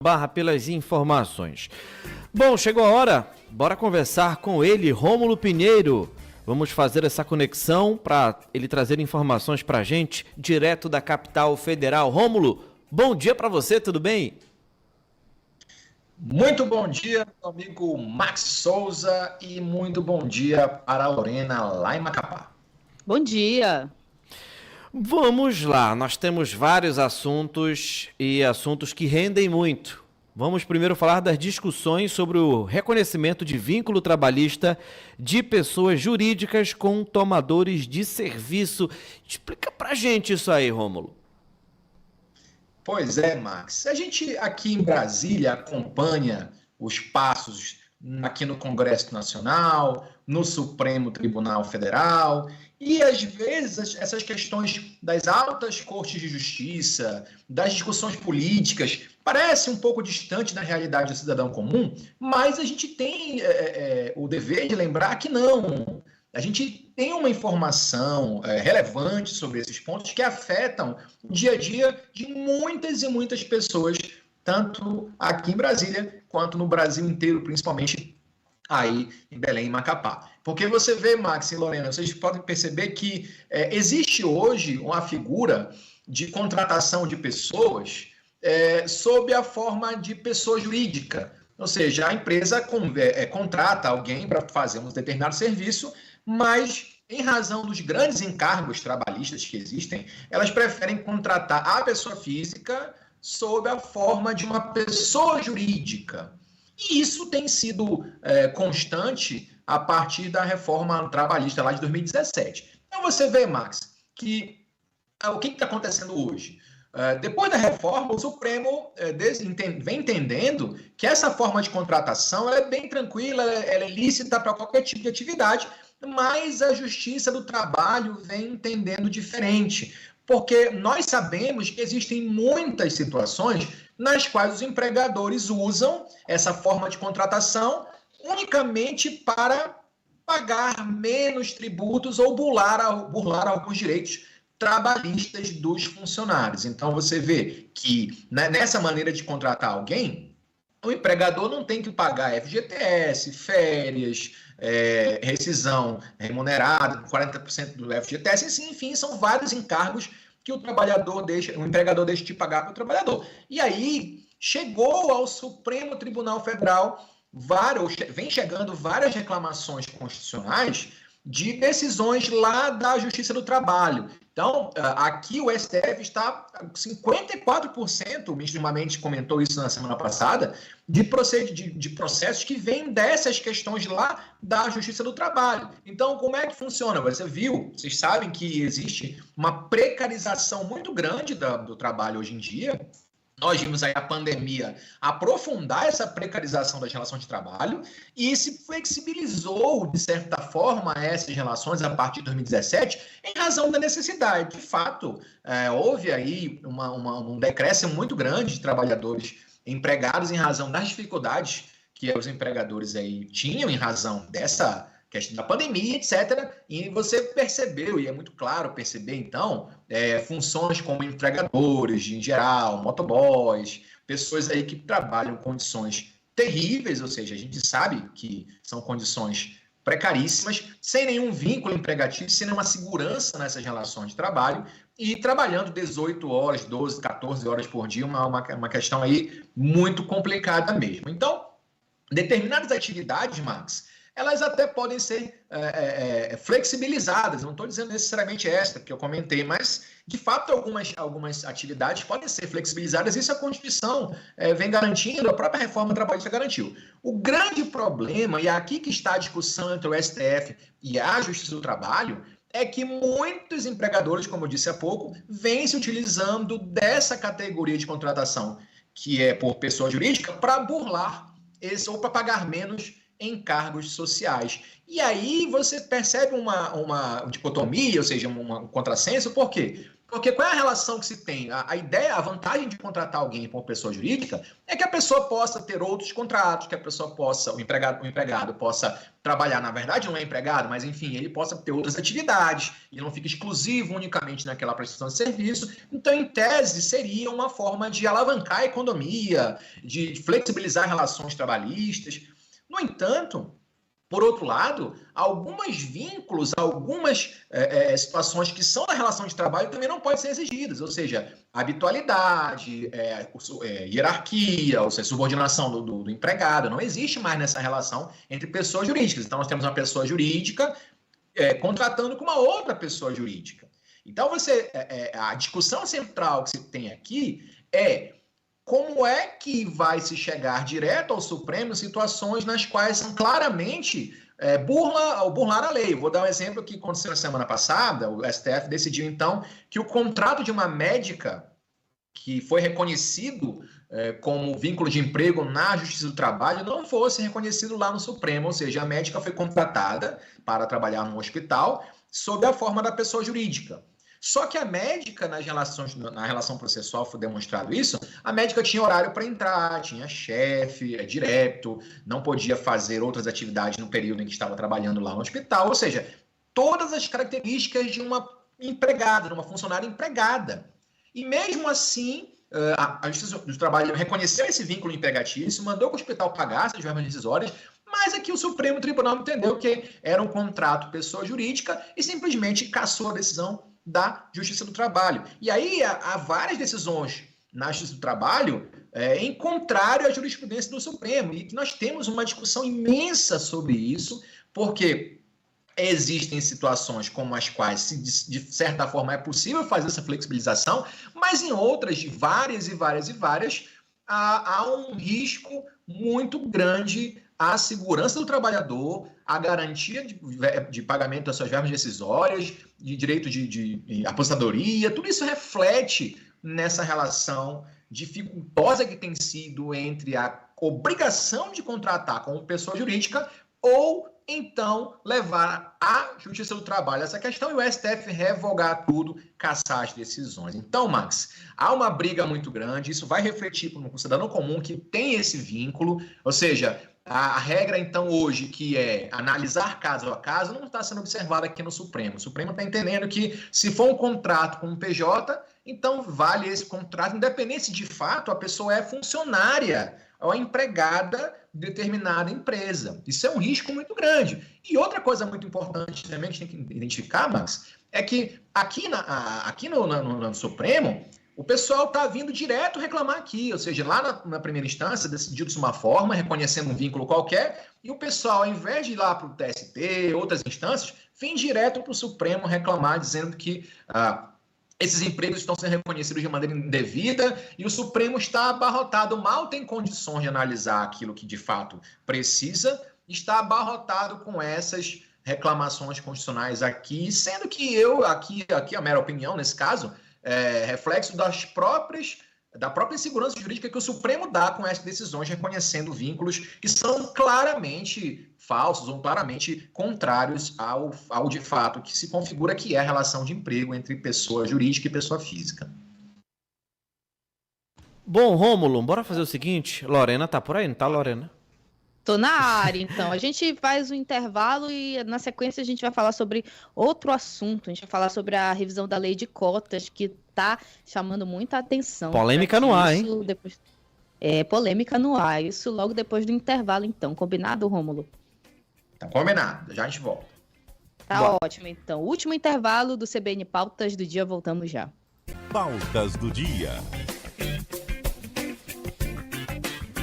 Barra pelas informações. Bom, chegou a hora, bora conversar com ele, Rômulo Pinheiro. Vamos fazer essa conexão para ele trazer informações para a gente, direto da capital federal. Rômulo, bom dia para você, tudo bem? Muito bom dia, meu amigo Max Souza, e muito bom dia para a Lorena lá em Macapá. Bom dia. Vamos lá, nós temos vários assuntos e assuntos que rendem muito. Vamos primeiro falar das discussões sobre o reconhecimento de vínculo trabalhista de pessoas jurídicas com tomadores de serviço. Explica pra gente isso aí, Rômulo. Pois é, Max. A gente aqui em Brasília acompanha os passos aqui no Congresso Nacional, no Supremo Tribunal Federal, e às vezes essas questões das altas cortes de justiça, das discussões políticas, parecem um pouco distantes da realidade do cidadão comum, mas a gente tem o dever de lembrar que não. A gente tem uma informação relevante sobre esses pontos que afetam o dia a dia de muitas e muitas pessoas, tanto aqui em Brasília, quanto no Brasil inteiro, principalmente aí em Belém e Macapá. Porque você vê, Max e Lorena, vocês podem perceber que existe hoje uma figura de contratação de pessoas sob a forma de pessoa jurídica. Ou seja, a empresa contrata alguém para fazer um determinado serviço, mas em razão dos grandes encargos trabalhistas que existem, elas preferem contratar a pessoa física sob a forma de uma pessoa jurídica. E isso tem sido constante a partir da reforma trabalhista lá de 2017. Então você vê, Max, que o que está acontecendo hoje? Depois da reforma, o Supremo vem entendendo que essa forma de contratação é bem tranquila, ela é lícita para qualquer tipo de atividade, mas a Justiça do Trabalho vem entendendo diferente, porque nós sabemos que existem muitas situações nas quais os empregadores usam essa forma de contratação unicamente para pagar menos tributos ou burlar alguns direitos trabalhistas dos funcionários. Então, você vê que nessa maneira de contratar alguém, o empregador não tem que pagar FGTS, férias, rescisão remunerada, 40% do FGTS, enfim, são vários encargos que o empregador deixa de pagar para o trabalhador. E aí, chegou ao Supremo Tribunal Federal, vem chegando várias reclamações constitucionais de decisões lá da Justiça do Trabalho. Então, aqui o STF está 54%, o ministro Mendes comentou isso na semana passada, de processos que vêm dessas questões lá da Justiça do Trabalho. Então, como é que funciona? Vocês sabem que existe uma precarização muito grande do trabalho hoje em dia. Nós vimos aí a pandemia aprofundar essa precarização das relações de trabalho e se flexibilizou, de certa forma, essas relações a partir de 2017 em razão da necessidade. De fato, houve aí um decréscimo muito grande de trabalhadores empregados em razão das dificuldades que os empregadores aí tinham em razão dessa questão da pandemia, etc. E você percebeu, e é muito claro perceber, então, funções como entregadores, em geral, motoboys, pessoas aí que trabalham em condições terríveis, ou seja, a gente sabe que são condições precaríssimas, sem nenhum vínculo empregatício, sem nenhuma segurança nessas relações de trabalho, e trabalhando 18 horas, 12, 14 horas por dia, uma questão aí muito complicada mesmo. Então, determinadas atividades, Max, elas até podem ser flexibilizadas. Não estou dizendo necessariamente esta que eu comentei, mas, de fato, algumas atividades podem ser flexibilizadas. Isso a Constituição vem garantindo, a própria reforma trabalhista garantiu. O grande problema, e é aqui que está a discussão entre o STF e a Justiça do Trabalho, é que muitos empregadores, como eu disse há pouco, vêm se utilizando dessa categoria de contratação, que é por pessoa jurídica, para burlar ou para pagar menos em cargos sociais. E aí você percebe uma dicotomia, ou seja, um contrassenso. Por quê? Porque qual é a relação que se tem? A ideia, a vantagem de contratar alguém como pessoa jurídica é que a pessoa possa ter outros contratos, que a pessoa possa, o empregado possa trabalhar, na verdade não é empregado, mas enfim, ele possa ter outras atividades, ele não fica exclusivo unicamente naquela prestação de serviço. Então, em tese, seria uma forma de alavancar a economia, de flexibilizar relações trabalhistas. No entanto, por outro lado, alguns vínculos, algumas situações que são da relação de trabalho também não podem ser exigidas, ou seja, habitualidade, hierarquia, ou seja, subordinação do empregado. Não existe mais nessa relação entre pessoas jurídicas. Então, nós temos uma pessoa jurídica contratando com uma outra pessoa jurídica. Então, a discussão central que se tem aqui é como é que vai se chegar direto ao Supremo em situações nas quais são claramente burlar a lei. Vou dar um exemplo que aconteceu na semana passada. O STF decidiu, então, que o contrato de uma médica que foi reconhecido como vínculo de emprego na Justiça do Trabalho não fosse reconhecido lá no Supremo, ou seja, a médica foi contratada para trabalhar no hospital sob a forma da pessoa jurídica. Só que a médica, na relação processual, foi demonstrado isso, a médica tinha horário para entrar, tinha chefe, direto, não podia fazer outras atividades no período em que estava trabalhando lá no hospital, ou seja, todas as características de uma empregada, de uma funcionária empregada. E mesmo assim, a Justiça do Trabalho reconheceu esse vínculo empregatício, mandou que o hospital pagasse as verbas decisórias, mas aqui o Supremo Tribunal entendeu que era um contrato pessoa jurídica e simplesmente cassou a decisão da Justiça do Trabalho. E aí há várias decisões na Justiça do Trabalho em contrário à jurisprudência do Supremo. E nós temos uma discussão imensa sobre isso, porque existem situações como as quais, de certa forma, é possível fazer essa flexibilização, mas em outras, várias, há um risco muito grande à segurança do trabalhador, à garantia de pagamento das suas verbas decisórias, de direito de aposentadoria. Tudo isso reflete nessa relação dificultosa que tem sido entre a obrigação de contratar como pessoa jurídica ou então levar à Justiça do Trabalho essa questão e o STF revogar tudo, cassar as decisões. Então, Max, há uma briga muito grande, isso vai refletir para um cidadão comum que tem esse vínculo, ou seja, a regra, então, hoje, que é analisar caso a caso, não está sendo observada aqui no Supremo. O Supremo está entendendo que, se for um contrato com um PJ, então vale esse contrato, independente se de fato a pessoa é funcionária ou empregada de determinada empresa. Isso é um risco muito grande. E outra coisa muito importante também que a gente tem que identificar, Max, é que aqui no Supremo, o pessoal está vindo direto reclamar aqui, ou seja, lá na primeira instância decidiu-se uma forma, reconhecendo um vínculo qualquer, e o pessoal, ao invés de ir lá para o TST, outras instâncias, vem direto para o Supremo reclamar, dizendo que esses empregos estão sendo reconhecidos de maneira indevida e o Supremo está abarrotado, mal tem condições de analisar aquilo que de fato precisa, está abarrotado com essas reclamações constitucionais aqui, sendo que aqui a mera opinião, nesse caso, reflexo da própria insegurança jurídica que o Supremo dá com essas decisões, reconhecendo vínculos que são claramente falsos ou claramente contrários ao de fato que se configura que é a relação de emprego entre pessoa jurídica e pessoa física. Bom, Rômulo, bora fazer o seguinte. Lorena tá por aí, não tá, Lorena? Tô na área, então. A gente faz um intervalo e, na sequência, a gente vai falar sobre outro assunto. A gente vai falar sobre a revisão da lei de cotas, que tá chamando muita atenção. Polêmica no ar, hein? Polêmica no ar. Isso logo depois do intervalo, então. Combinado, Rômulo? Tá combinado. Já a gente volta. Tá Bom. Ótimo, então. Último intervalo do CBN Pautas do dia. Voltamos já. Pautas do dia.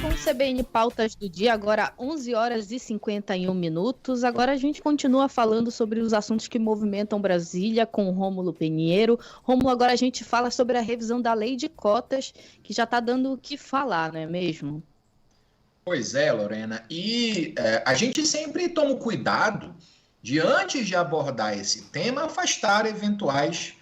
Com o CBN Pautas do dia, agora 11 horas e 51 minutos. Agora a gente continua falando sobre os assuntos que movimentam Brasília com o Rômulo Pinheiro. Rômulo, agora a gente fala sobre a revisão da lei de cotas, que já está dando o que falar, não é mesmo? Pois é, Lorena. E a gente sempre toma o cuidado de, antes de abordar esse tema, afastar eventuais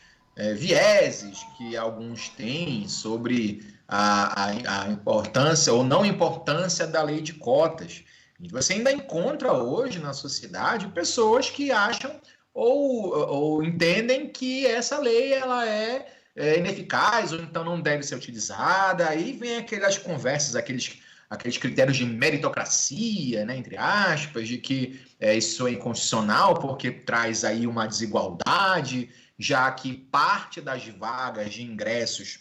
vieses que alguns têm sobre a importância ou não importância da lei de cotas. E você ainda encontra hoje na sociedade pessoas que acham ou entendem que essa lei ela é ineficaz ou então não deve ser utilizada. Aí vem aquelas conversas, aqueles critérios de meritocracia, né, entre aspas, de que isso é inconstitucional porque traz aí uma desigualdade, já que parte das vagas de ingressos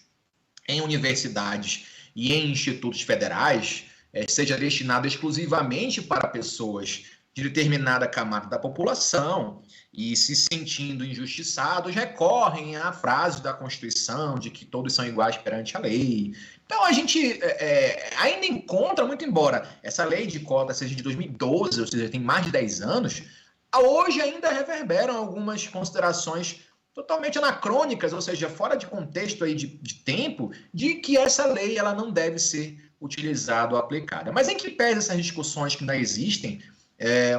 em universidades e em institutos federais seja destinado exclusivamente para pessoas de determinada camada da população e, se sentindo injustiçados, recorrem à frase da Constituição de que todos são iguais perante a lei. Então, a gente ainda encontra, muito embora essa lei de cota seja de 2012, ou seja, tem mais de 10 anos, hoje ainda reverberam algumas considerações totalmente anacrônicas, ou seja, fora de contexto aí de tempo, de que essa lei ela não deve ser utilizada ou aplicada. Mas em que pese essas discussões que ainda existem,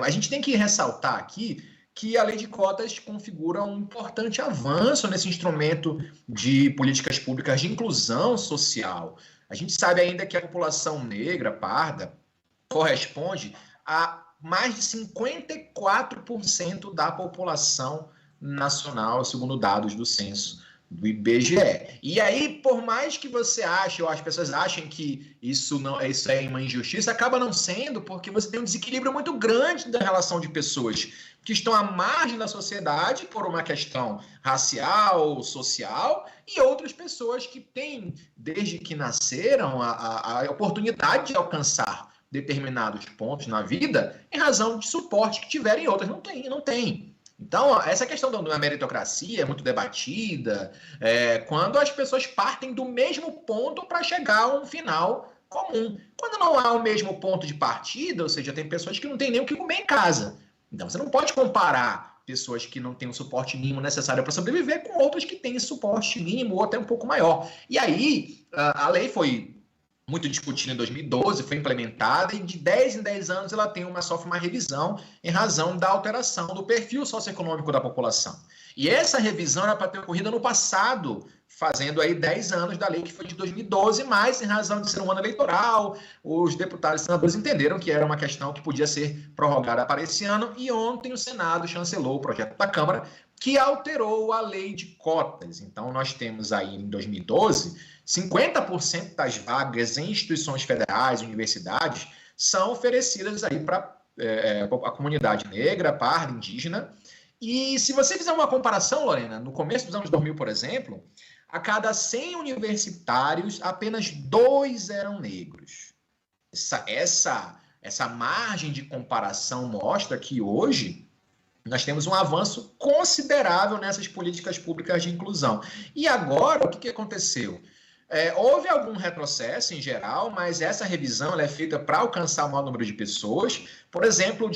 a gente tem que ressaltar aqui que a lei de cotas configura um importante avanço nesse instrumento de políticas públicas de inclusão social. A gente sabe ainda que a população negra, parda, corresponde a mais de 54% da população nacional, segundo dados do censo do IBGE. E aí, por mais que você ache, ou as pessoas achem que isso é uma injustiça, acaba não sendo, porque você tem um desequilíbrio muito grande da relação de pessoas que estão à margem da sociedade por uma questão racial, social, e outras pessoas que têm, desde que nasceram, a oportunidade de alcançar determinados pontos na vida em razão de suporte que tiverem e outras não têm. Então, essa questão da meritocracia é muito debatida quando as pessoas partem do mesmo ponto para chegar a um final comum. Quando não há o mesmo ponto de partida, ou seja, tem pessoas que não têm nem o que comer em casa. Então, você não pode comparar pessoas que não têm o suporte mínimo necessário para sobreviver com outras que têm esse suporte mínimo ou até um pouco maior. E aí, a lei foi muito discutida em 2012, foi implementada e de 10 em 10 anos ela sofre uma revisão em razão da alteração do perfil socioeconômico da população. E essa revisão era para ter ocorrido no passado, fazendo aí 10 anos da lei que foi de 2012, mas em razão de ser um ano eleitoral, os deputados e senadores entenderam que era uma questão que podia ser prorrogada para esse ano e ontem o Senado chancelou o projeto da Câmara que alterou a lei de cotas. Então nós temos aí em 2012 50% das vagas em instituições federais, universidades, são oferecidas aí para a comunidade negra, parda, indígena. E se você fizer uma comparação, Lorena, no começo dos anos 2000, por exemplo, a cada 100 universitários, apenas 2 eram negros. Essa margem de comparação mostra que hoje nós temos um avanço considerável nessas políticas públicas de inclusão. E agora, o que aconteceu? Houve algum retrocesso em geral, mas essa revisão ela é feita para alcançar o maior número de pessoas. Por exemplo,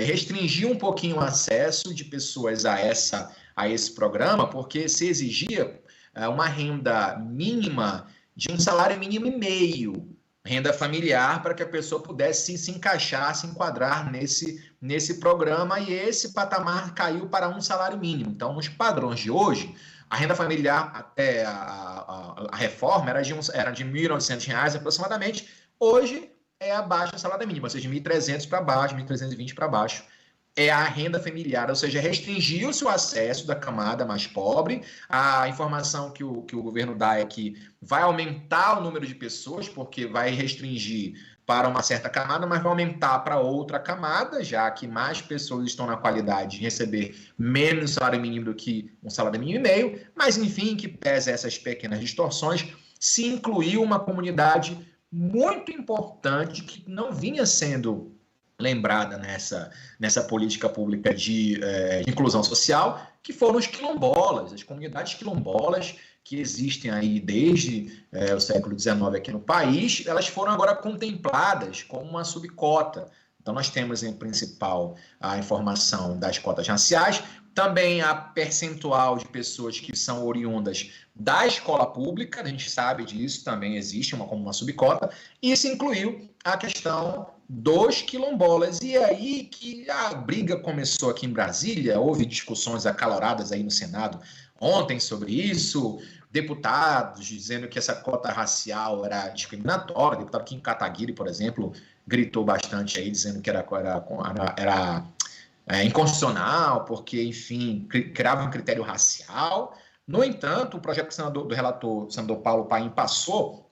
restringiu um pouquinho o acesso de pessoas a esse programa, porque se exigia uma renda mínima de um salário mínimo e meio, renda familiar, para que a pessoa pudesse se encaixar, se enquadrar nesse programa, e esse patamar caiu para um salário mínimo. Então, nos padrões de hoje, a renda familiar, até a reforma, era de R$ 1.900 aproximadamente. Hoje é abaixo da salário mínimo, ou seja, de 1.300 para baixo, 1.320 para baixo. É a renda familiar, ou seja, restringiu-se o acesso da camada mais pobre. A informação que o governo dá é que vai aumentar o número de pessoas, porque vai restringir para uma certa camada, mas vai aumentar para outra camada, já que mais pessoas estão na qualidade de receber menos salário mínimo do que um salário mínimo e meio. Mas, enfim, que pese essas pequenas distorções, se incluiu uma comunidade muito importante que não vinha sendo lembrada nessa política pública de inclusão social, que foram os quilombolas, as comunidades quilombolas que existem aí desde o século XIX aqui no país. Elas foram agora contempladas como uma subcota. Então nós temos em principal a informação das cotas raciais, também a percentual de pessoas que são oriundas da escola pública, a gente sabe disso, também existe como uma subcota. Isso incluiu a questão dos quilombolas. E aí que a briga começou aqui em Brasília, houve discussões acaloradas aí no Senado ontem sobre isso, deputados dizendo que essa cota racial era discriminatória. O deputado Kim Kataguiri, por exemplo, gritou bastante aí, dizendo que era inconstitucional, porque, enfim, criava um critério racial. No entanto, o projeto do relator senador Paulo Paim passou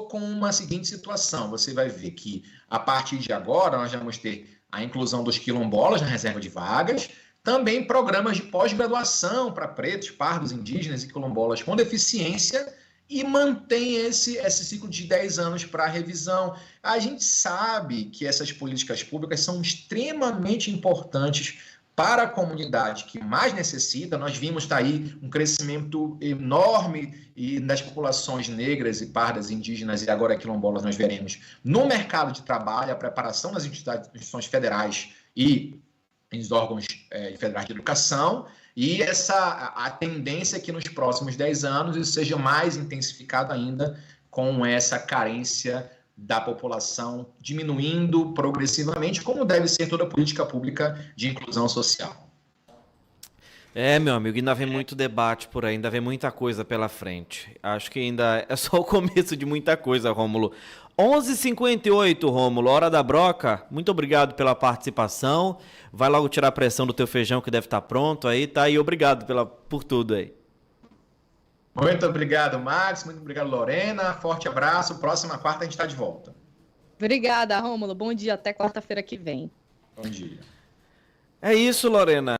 com uma seguinte situação. Você vai ver que, a partir de agora, nós vamos ter a inclusão dos quilombolas na reserva de vagas, também programas de pós-graduação para pretos, pardos, indígenas e quilombolas com deficiência, e mantém esse ciclo de 10 anos para revisão. A gente sabe que essas políticas públicas são extremamente importantes para a comunidade que mais necessita. Nós vimos aí um crescimento enorme das populações negras e pardas, indígenas e agora quilombolas. Nós veremos no mercado de trabalho a preparação das instituições federais e nos órgãos federais de educação, e a tendência é que nos próximos 10 anos isso seja mais intensificado ainda, com essa carência da população diminuindo progressivamente, como deve ser toda política pública de inclusão social. Meu amigo, ainda vem muito debate por aí, ainda vem muita coisa pela frente. Acho que ainda é só o começo de muita coisa, Rômulo. 11h58, Rômulo, hora da broca. Muito obrigado pela participação. Vai logo tirar a pressão do teu feijão que deve estar pronto aí, tá? E obrigado por tudo aí. Muito obrigado, Max. Muito obrigado, Lorena. Forte abraço. Próxima quarta a gente está de volta. Obrigada, Rômulo. Bom dia. Até quarta-feira que vem. Bom dia. É isso, Lorena.